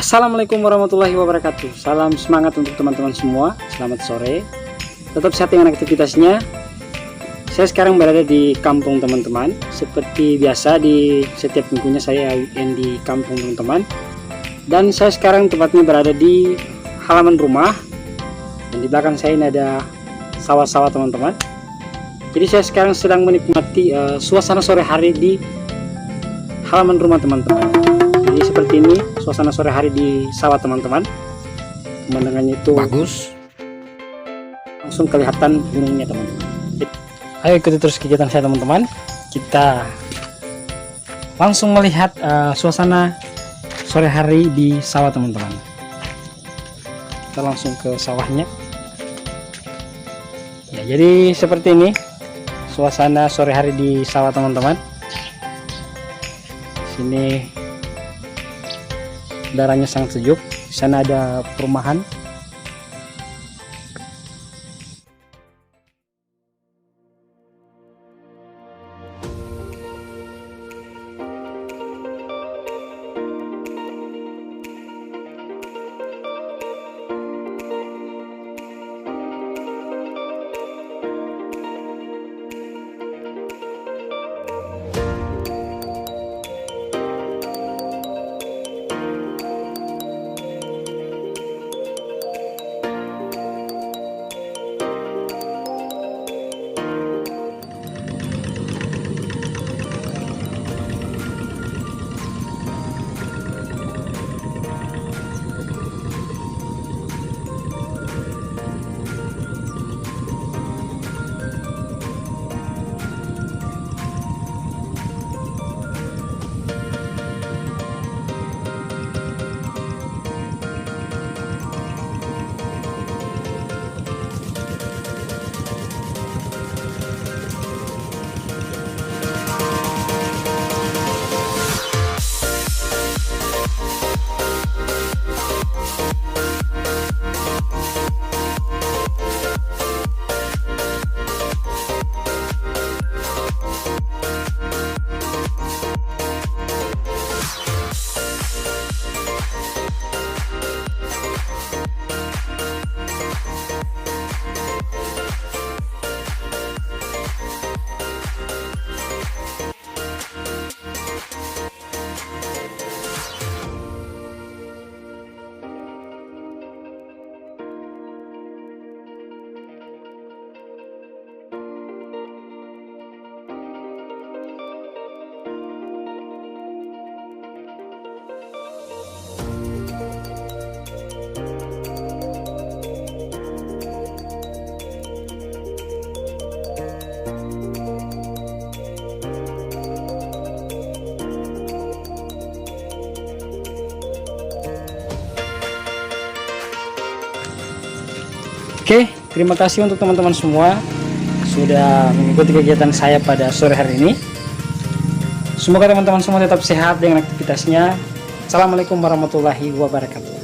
Assalamualaikum warahmatullahi wabarakatuh. Salam semangat untuk teman-teman semua. Selamat sore. Tetap sehat dengan aktivitasnya. Saya sekarang berada di kampung teman-teman. Seperti biasa di setiap minggunya saya weekend di kampung teman-teman. Dan saya sekarang tepatnya berada di halaman rumah. Dan di belakang saya ini ada sawah-sawah teman-teman. Jadi saya sekarang sedang menikmati suasana sore hari di halaman rumah teman-teman. Jadi seperti ini suasana sore hari di sawah teman-teman. Pemandangannya itu bagus. Langsung kelihatan gunungnya teman-teman. Ayo ikuti terus kegiatan saya teman-teman. Kita langsung melihat suasana sore hari di sawah teman-teman. Kita langsung ke sawahnya. Ya, jadi seperti ini suasana sore hari di sawah teman-teman. Sini udaranya sangat sejuk. Di sana ada perumahan. Oke, terima kasih untuk teman-teman semua sudah mengikuti kegiatan saya pada sore hari ini. Semoga teman-teman semua tetap sehat dengan aktivitasnya. Assalamualaikum warahmatullahi wabarakatuh.